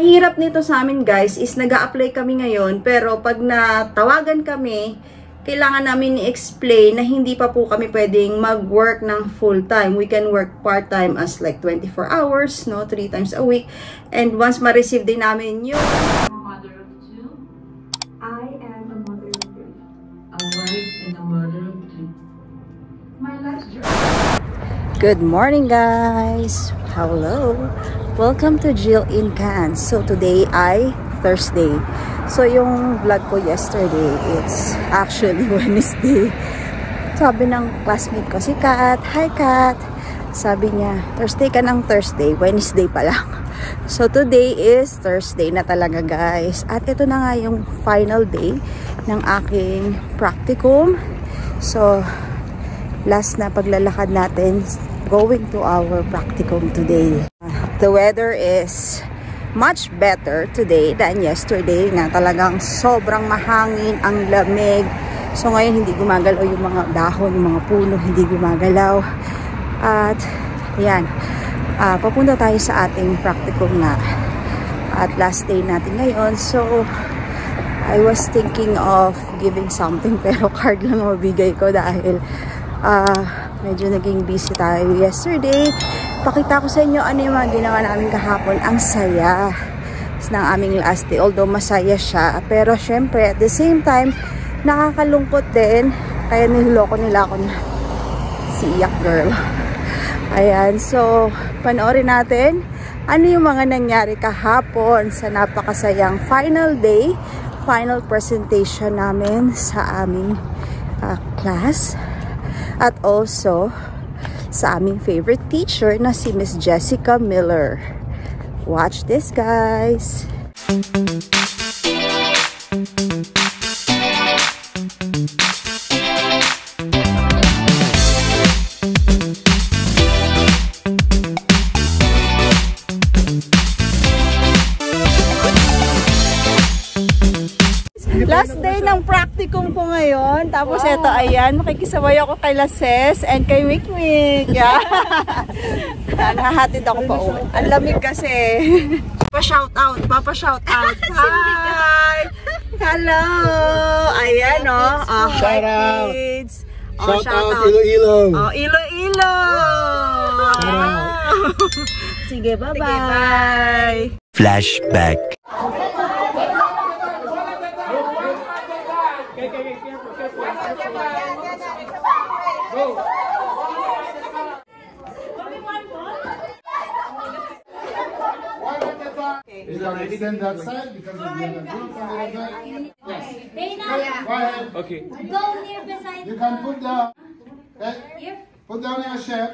Mahirap nito sa amin guys is nag-a-apply kami ngayon, pero pag natawagan kami, kailangan namin i-explain na hindi pa po kami pwedeng mag-work ng full-time. We can work part-time as like 24 hours, no? 3 times a week. And once ma-receive din namin yung... Mother of 2. I am a mother of 3. A wife and a mother of 3. My life's journey. Good morning guys! Hello! Welcome to Jill in Cannes. So today ay Thursday. So yung vlog ko yesterday, it's actually Wednesday. Sabi ng classmate ko, si Kat, hi Kat. Sabi niya, Thursday ka ng Thursday, Wednesday pa lang. So today is Thursday na talaga guys. At ito na nga yung final day ng aking practicum. So last na paglalakad natin going to our practicum today. The weather is much better today than yesterday na talagang sobrang mahangin, ang lamig. So ngayon hindi gumagalaw yung mga dahon, yung mga puno, hindi gumagalaw. At ayan, papunta tayo sa ating practicum nga. At last day natin ngayon. So I was thinking of giving something pero card lang mabigay ko dahil medyo naging busy tayo yesterday. Pakita ko sa inyo ano yung mga ginawa namin kahapon. Ang saya ng aming last day. Although masaya siya. Pero syempre at the same time, nakakalungkot din. Kaya niloloko nila ako na si Iyak Girl. Ayan. So, panoorin natin ano yung mga nangyari kahapon sa napakasayang final day. Final presentation namin sa aming class. At also, sa aming favorite teacher na si Miss Jessica Miller. Watch this, guys! Last day ng practicum ko ngayon. Tapos eto, ayan, makikisabay ako kay Laces and kay Mikmik. Yeah. Nahahatid ako pa uwi. Ang lamig kasi. Pa-shoutout. Papa-shoutout. Hi! Hello! Ayan, oh. Shout out! Kids. Shout out Iloilo! Oh, Iloilo! Sige, bye-bye! Flashback. You can extend that side because of the other group a little bit. Yes. Go ahead. Okay. Go near beside. You can put down. Okay? Here. Put down your chef.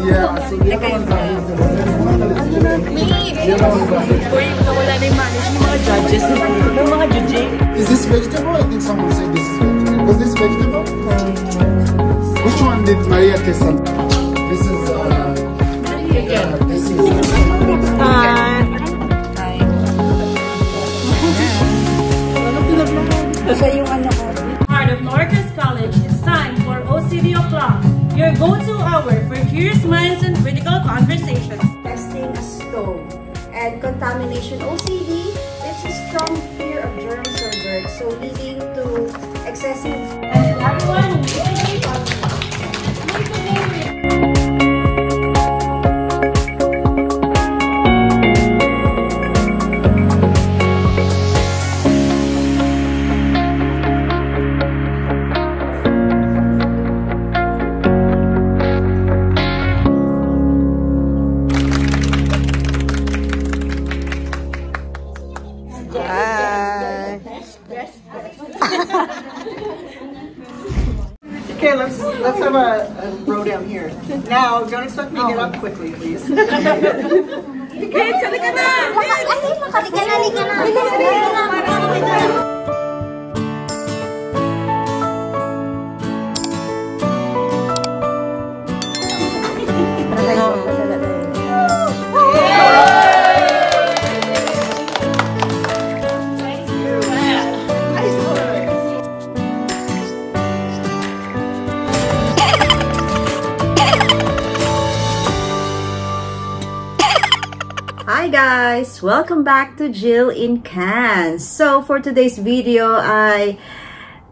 Yeah, so the other one is the Wala na yung manage ng mga judges. Ng mga judging. Is this vegetable? I think someone said this is vegetable. Was this vegetable? Which one did Maria taste? This is this is Siya yung ano ko. Part of Norcas College, it's time for OCD O'Clock, your go-to hour for curious minds and critical conversations. Testing a stove. And contamination OCD, it's a strong fear of germs or dirt, so leading to excessive... And everyone who Okay, let's have a row down here. Now, don't expect me to get up quickly, please. Kids, halika na! Halika na! Hi guys! Welcome back to Jill in Cannes. So for today's video ay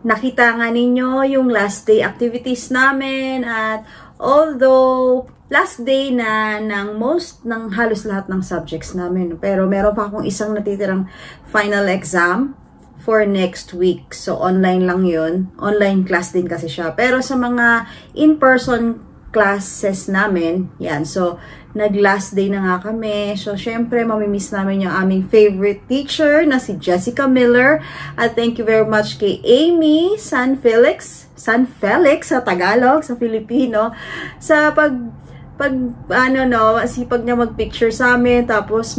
nakita nga ninyo yung last day activities namin, at although last day na ng halos lahat ng subjects namin, pero meron pa akong isang natitirang final exam for next week. So online lang yun. Online class din kasi siya. Pero sa mga in-person classes namin, yan. So nag-last day na nga kami. So, syempre, mamimiss namin yung aming favorite teacher na si Jessica Miller. At thank you very much kay Amy San Felix sa Tagalog, sa Filipino, sa sipag niya mag-picture sa amin, tapos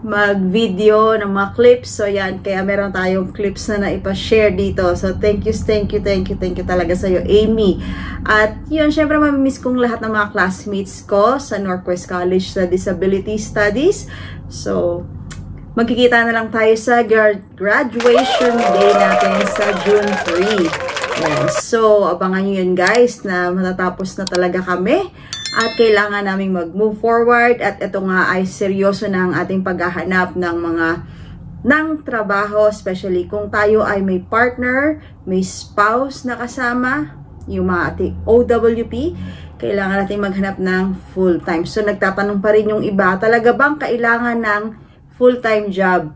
mag-video ng mga clips. So, yan. Kaya meron tayong clips na ipa-share dito. So, thank you talaga sa'yo, Amy. At yun, syempre, mamimiss kong lahat ng mga classmates ko sa Northwest College sa Disability Studies. So, magkikita na lang tayo sa graduation day natin sa June 3. Yan. So, abangan nyo yun, guys, na matatapos na talaga kami. At kailangan naming mag-move forward. At ito nga ay seryoso na ang ating paghahanap ng trabaho. Especially kung tayo ay may partner, may spouse na kasama, yung mga ating OWP, kailangan natin maghanap ng full-time. So, nagtatanong pa rin yung iba, talaga bang kailangan ng full-time job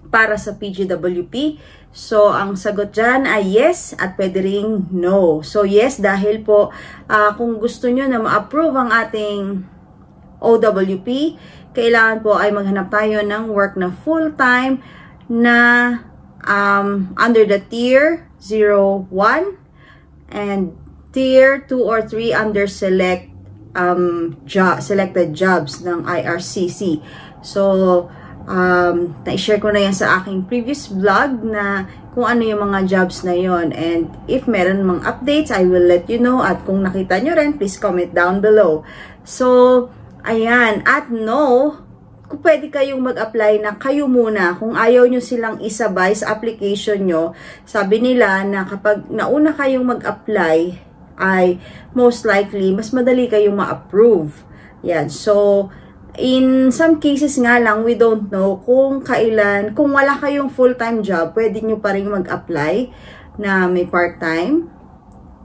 para sa PGWP? So, ang sagot dyan ay yes at pwede ring no. So, yes, dahil po kung gusto nyo na ma-approve ang ating OWP, kailangan po ay maghanap tayo ng work na full-time na under the tier 0, 1 and tier 2 or 3 under selected jobs ng IRCC. So, na-share ko na yan sa aking previous vlog na kung ano yung mga jobs na yon. And if meron mga updates, I will let you know. At kung nakita nyo rin, please comment down below. So, ayan. At no, kung pwede kayong mag-apply na kayo muna. Kung ayaw nyo silang isabay sa application nyo, sabi nila na kapag nauna kayong mag-apply, ay most likely, mas madali kayong ma-approve. Yan. So, in some cases nga lang, we don't know kung kailan, kung wala kayong full-time job, pwede nyo pa rin mag-apply na may part-time.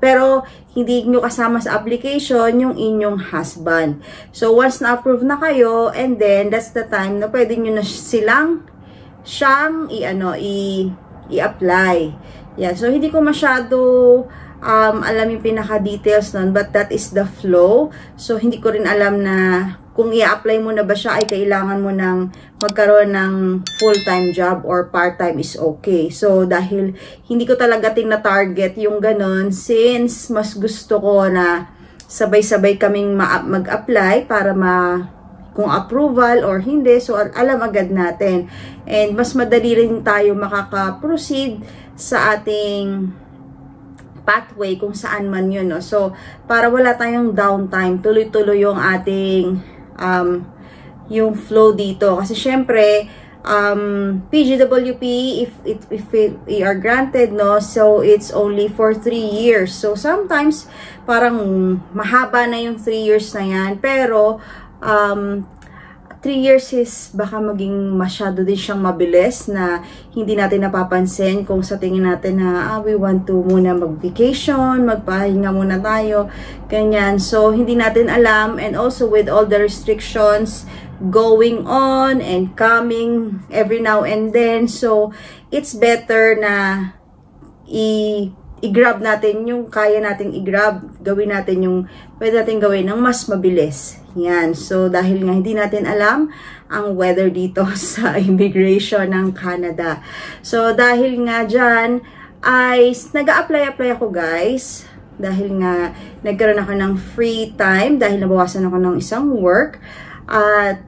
Pero, hindi nyo kasama sa application yung inyong husband. So, once na-approve na kayo, and then, that's the time na pwede nyo na siyang i-apply. Yeah, so, hindi ko masyado alam yung pinaka-details nun, but that is the flow. So, hindi ko rin alam na kung i-apply mo na ba siya ay kailangan mo nang magkaroon ng full-time job or part-time is okay. So, dahil hindi ko talaga tina-target yung ganun, since mas gusto ko na sabay-sabay kaming mag-apply para kung approval or hindi, so alam agad natin. And mas madali rin tayo makaka-proceed sa ating pathway kung saan man yun. No? So, para wala tayong downtime, tuloy-tuloy yung ating yung flow dito. Kasi syempre, PGWP, if we are granted, no, so it's only for 3 years. So, sometimes, parang mahaba na yung 3 years na yan. Pero, 3 years is baka maging masyado din siyang mabilis na hindi natin napapansin kung sa tingin natin na we want to muna mag-vacation, magpahinga muna tayo, ganyan. So, hindi natin alam, and also with all the restrictions going on and coming every now and then, so it's better na i-grab natin yung kaya nating i-grab, gawin natin yung pwede natin gawin ng mas mabilis. Yan. So, dahil nga hindi natin alam ang weather dito sa immigration ng Canada. So, dahil nga dyan, ay nag-a-apply ako, guys. Dahil nga nagkaroon ako ng free time, dahil nabawasan ako ng isang work. At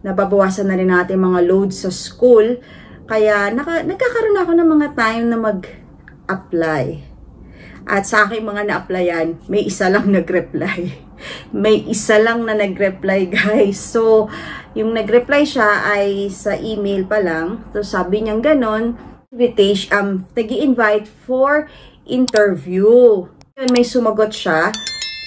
nababawasan na rin natin mga loads sa school. Kaya, nagkakaroon ako ng mga time na mag-apply. At sa aking mga na-applyan, may isa lang nag-reply. May isa lang na nag-reply, guys. So, yung nag-reply siya ay sa email pa lang. So, sabi niyang ganon, nag-i-invite for interview. May sumagot siya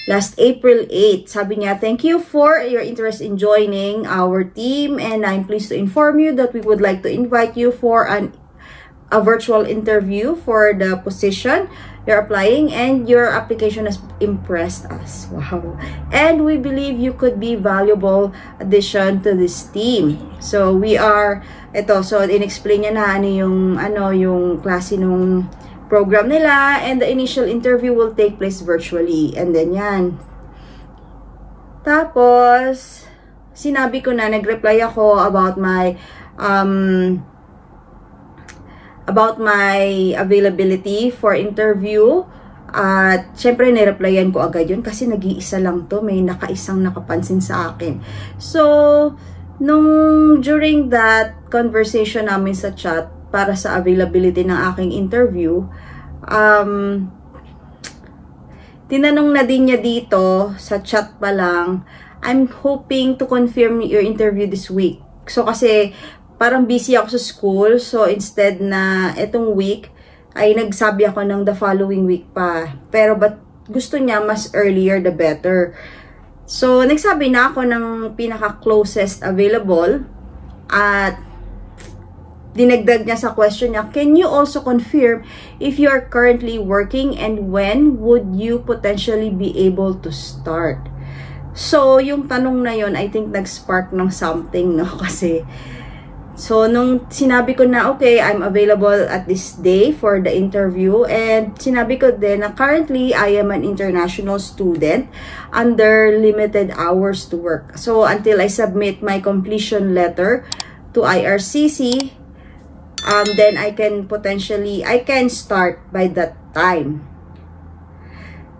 last April 8. Sabi niya, thank you for your interest in joining our team and I'm pleased to inform you that we would like to invite you for a virtual interview for the position you're applying and your application has impressed us. Wow. And we believe you could be valuable addition to this team. So we are, so in-explain niya na yung klase nung program nila, and the initial interview will take place virtually. And then yan. Tapos, sinabi ko na, nag-reply ako about my availability for interview. At syempre, nireplyan ko agad yun kasi nag-iisa lang to. May nakaisang nakapansin sa akin. So, during that conversation namin sa chat, para sa availability ng aking interview, tinanong na din niya dito, sa chat pa lang, I'm hoping to confirm your interview this week. So, kasi parang busy ako sa school, so instead na itong week, ay nagsabi ako ng the following week pa. Pero, but gusto niya mas earlier the better. So, nagsabi na ako ng pinaka-closest available, at dinagdag niya sa question niya, can you also confirm if you are currently working and when would you potentially be able to start? So, yung tanong na yon, I think nag-spark ng something, no? Kasi, so, nung sinabi ko na, okay, I'm available at this day for the interview, and sinabi ko din na currently, I am an international student under limited hours to work. So, until I submit my completion letter to IRCC, then I can start by that time.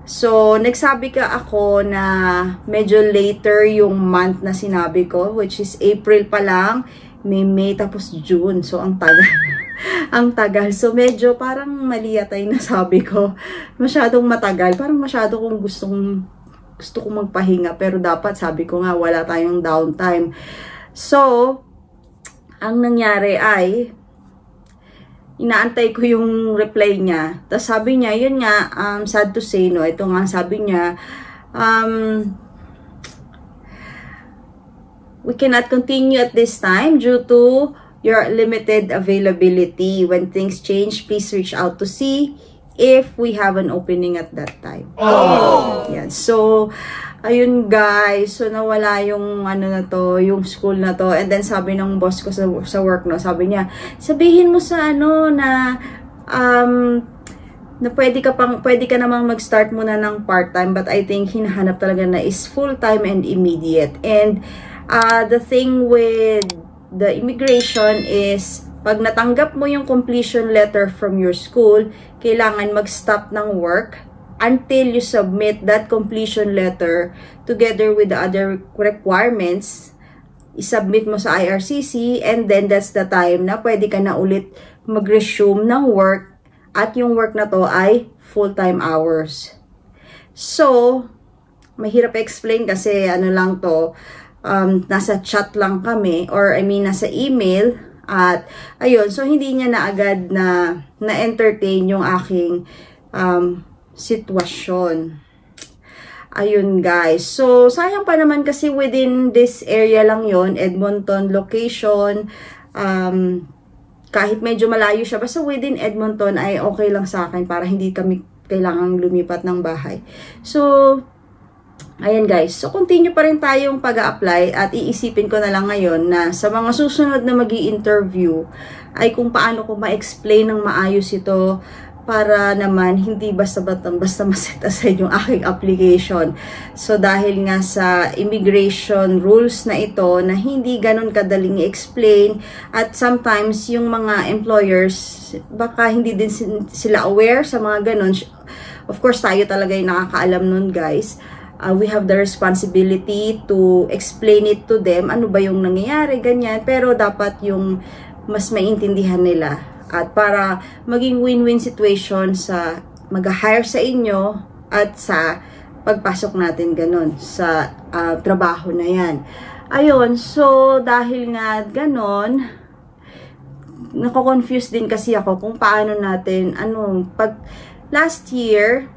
So, nagsabi ka ako na medyo later yung month na sinabi ko, which is April pa lang, May, tapos June. So, ang tagal. Ang tagal. So, medyo parang mali yata yung nasabi ko. Masyadong matagal. Parang masyado kong gusto kong magpahinga. Pero dapat, sabi ko nga, wala tayong downtime. So, ang nangyari ay, inaantay ko yung reply niya. Tapos sabi niya, yun nga, sad to say, no, ito nga sabi niya, we cannot continue at this time due to your limited availability. When things change, please reach out to see if we have an opening at that time. Oh! Yan. So, ayun guys, so nawala yung yung school na to. And then sabi ng boss ko sa work, no, sabi niya, sabihin mo sa na pwede ka namang mag-start muna ng part-time, but I think hinahanap talaga na is full-time and immediate. And the thing with the immigration is, pag natanggap mo yung completion letter from your school, kailangan mag-stop ng work until you submit that completion letter together with the other requirements. I-submit mo sa IRCC, and then that's the time na pwede ka na ulit mag-resume ng work, at yung work na to ay full-time hours. So, mahirap explain kasi lang to, nasa chat lang kami, or I mean nasa email, at ayun, so hindi niya na agad na-entertain yung aking sitwasyon. Ayun guys. So, sayang pa naman kasi within this area lang yon, Edmonton location. Kahit medyo malayo siya, basta within Edmonton ay okay lang sa akin para hindi kami kailangang lumipat ng bahay. So, ayan guys. So, continue pa rin tayong pag-a-apply, at iisipin ko na lang ngayon na sa mga susunod na magi-interview ay kung paano ko ma-explain ng maayos ito, para naman hindi basta ma-set aside yung aking application. So, dahil nga sa immigration rules na ito, na hindi ganun kadaling i-explain, at sometimes yung mga employers, baka hindi din sila aware sa mga ganun. Of course, tayo talaga yung nakakaalam nun guys. We have the responsibility to explain it to them, ano ba yung nangyayari, ganyan. Pero dapat yung mas maintindihan nila. At para maging win-win situation sa mag-hire sa inyo at sa pagpasok natin ganun sa trabaho na yan. Ayun, so dahil nga ganun, nako-confuse din kasi ako kung paano natin, pag last year,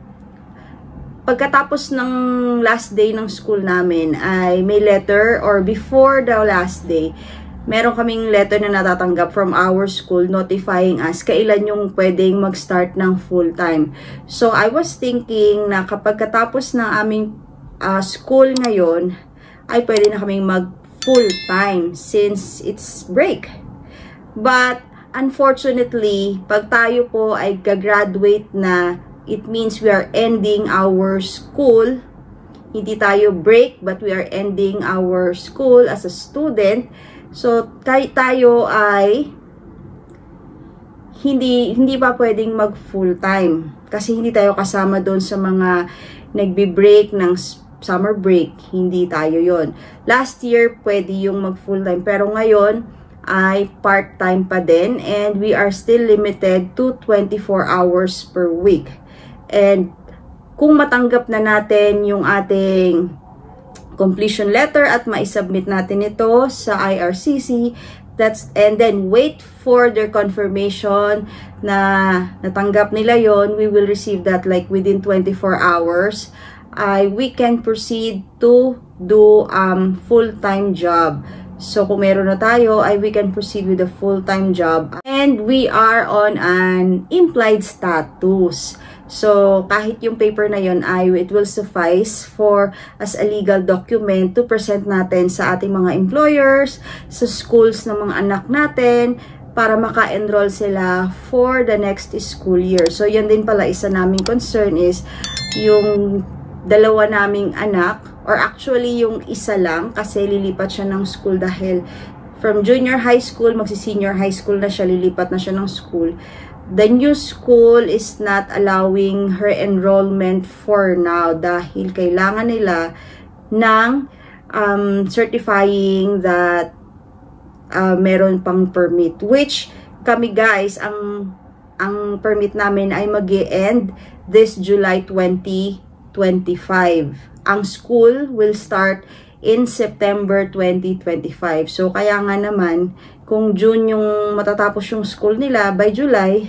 pagkatapos ng last day ng school namin ay may letter, or before the last day, meron kaming letter na natatanggap from our school notifying us kailan yung pwedeng mag-start ng full-time. So, I was thinking na kapag katapos ng aming school ngayon, ay pwede na kaming mag-full-time since it's break. But, unfortunately, pag tayo po ay gagraduate na, it means we are ending our school. Hindi tayo break, but we are ending our school as a student. So, tayo ay hindi pa pwedeng mag full-time. Kasi hindi tayo kasama doon sa mga nagbi-break ng summer break. Hindi tayo yon. Last year, pwede yung mag full-time. Pero ngayon, ay part-time pa din. And we are still limited to 24 hours per week. And kung matanggap na natin yung ating completion letter at maisubmit natin ito sa IRCC, and then wait for their confirmation na natanggap nila yon, we will receive that like within 24 hours. We can proceed to do full-time job. So kung meron na tayo, we can proceed with a full-time job. And we are on an implied status. So, kahit yung paper na yun it will suffice for as a legal document to present natin sa ating mga employers, sa schools ng mga anak natin, para maka-enroll sila for the next school year. So, yan din pala isa naming concern is yung dalawa naming anak, or actually yung isa lang kasi lilipat siya ng school dahil from junior high school, magsi-senior high school na siya, lilipat na siya ng school. The new school is not allowing her enrollment for now dahil kailangan nila ng certifying that meron pang permit. Which kami guys, ang permit namin ay mag-e-end this July 2025. Ang school will start in September 2025. So, kaya nga naman, kung June yung matatapos yung school nila, by July,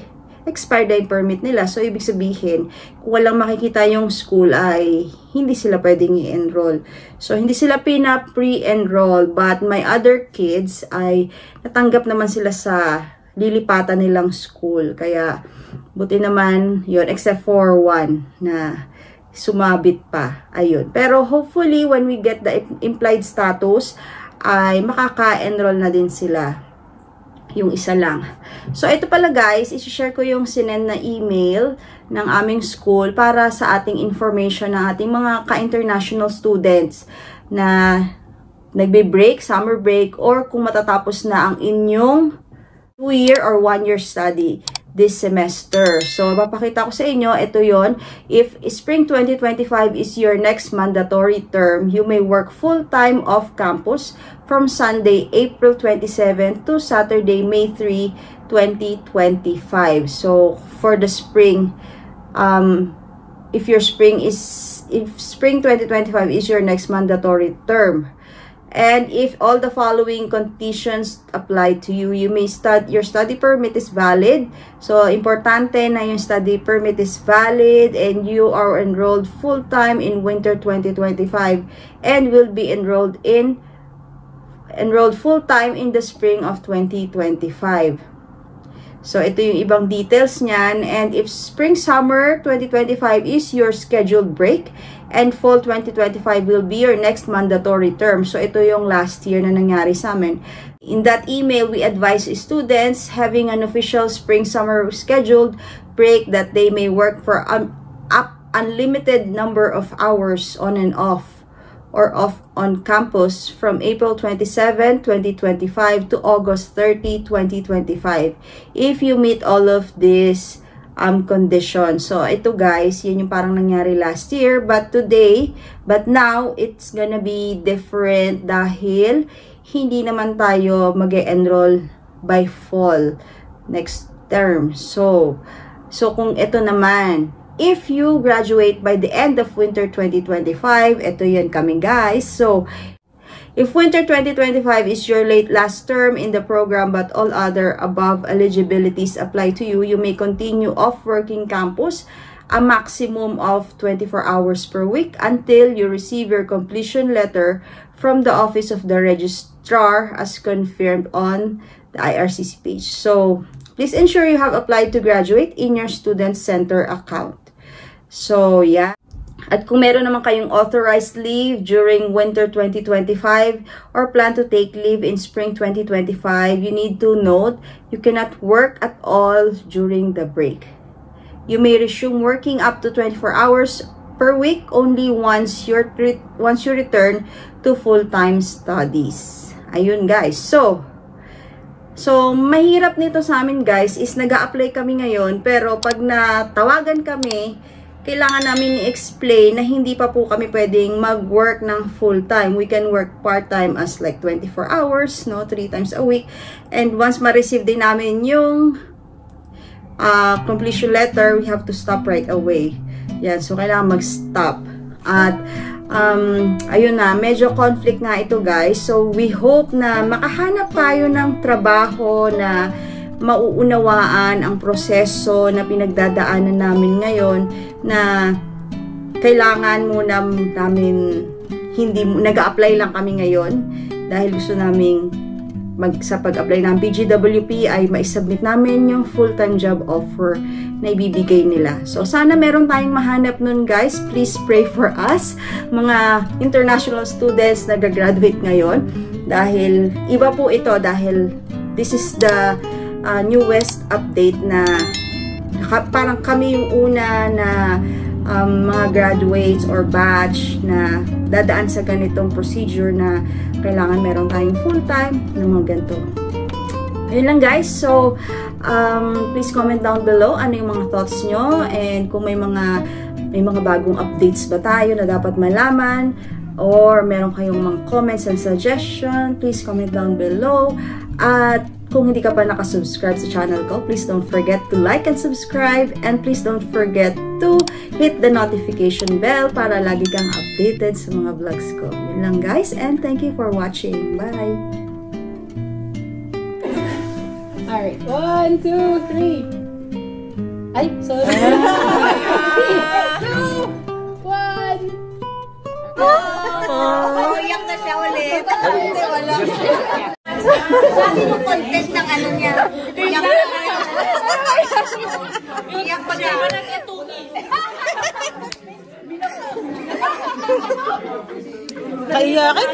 expired na yung permit nila. So, ibig sabihin, kung walang makikita yung school, ay hindi sila pwedeng i-enroll. So, hindi sila pre-enroll, but my other kids ay natanggap naman sila sa lilipatan nilang school. Kaya, buti naman yun, except for one na sumabit pa. Ayun. Pero hopefully, when we get the implied status, ay makaka-enroll na din sila. Yung isa lang. So, ito pala guys, isi-share ko yung sinend na email ng aming school para sa ating information ng ating mga ka-international students na nagbe-break, summer break, or kung matatapos na ang inyong 2-year or 1-year study this semester. So, papakita ko sa inyo, ito yon. If spring 2025 is your next mandatory term, you may work full-time off-campus from Sunday, April 27 to Saturday, May 3, 2025. So, for the spring, if spring 2025 is your next mandatory term, and if all the following conditions apply to you, you may your study permit is valid. So, importante na yung study permit is valid and you are enrolled full-time in winter 2025 and will be enrolled full-time in the spring of 2025. So, ito yung ibang details niyan. And if spring-summer 2025 is your scheduled break, and fall 2025 will be your next mandatory term. So, ito yung last year na nangyari sa amin. In that email, we advise students having an official spring-summer scheduled break that they may work for unlimited number of hours on and off, or off on campus from April 27, 2025 to August 30, 2025. If you meet all of these conditions. So, ito guys, yun yung parang nangyari last year. But now, it's gonna be different dahil hindi naman tayo mag-enroll by fall next term. So kung ito naman, if you graduate by the end of winter 2025, ito yun kami guys. So, if winter 2025 is your last term in the program but all other above eligibilities apply to you, you may continue off working campus a maximum of 24 hours per week until you receive your completion letter from the Office of the Registrar as confirmed on the IRCC page. So, please ensure you have applied to graduate in your Student Center account. So, yeah. At kung meron naman kayong authorized leave during winter 2025 or plan to take leave in spring 2025, you need to note you cannot work at all during the break. You may resume working up to 24 hours per week only once you return to full-time studies. Ayun guys. So mahirap nito sa amin guys is nag-a-apply kami ngayon pero pag natawagan kami, kailangan namin i-explain na hindi pa po kami pwedeng mag-work ng full-time. We can work part-time as like 24 hours, no? 3 times a week. And once ma-receive din namin yung completion letter, we have to stop right away. Yan, so kailangan mag-stop. At ayun na, medyo conflict nga ito guys. So we hope na makahanap tayo ng trabaho na mauunawaan ang proseso na pinagdadaanan namin ngayon, na kailangan muna namin, hindi nag-a-apply lang kami ngayon dahil gusto naming sa pag-apply ng PGWP ay maisubmit namin yung full-time job offer na ibibigay nila. So sana meron tayong mahanap nun guys. Please pray for us, mga international students na gagraduate ngayon, dahil iba po ito, dahil this is the newest update na parang kami yung una na mga graduates or batch na dadaan sa ganitong procedure na kailangan meron tayong full-time na mga ganito. Ayun lang guys. So, please comment down below ano yung mga thoughts nyo, and kung may mga bagong updates ba tayo na dapat malaman, or meron kayong mga comments and suggestion, please comment down below. At kung hindi ka pa nakasubscribe sa channel ko, please don't forget to like and subscribe, and please don't forget to hit the notification bell para lagi kang updated sa mga vlogs ko. Yun lang guys, and thank you for watching. Bye! Alright, 1, 2, 3. Ay, sorry. 3, 2, 1. Oh, iyak na siya ulit. Hindi, wala. Sabi mo contest ng ano niya. Iyak na siya. Iyak pa siya. Kaiyakin?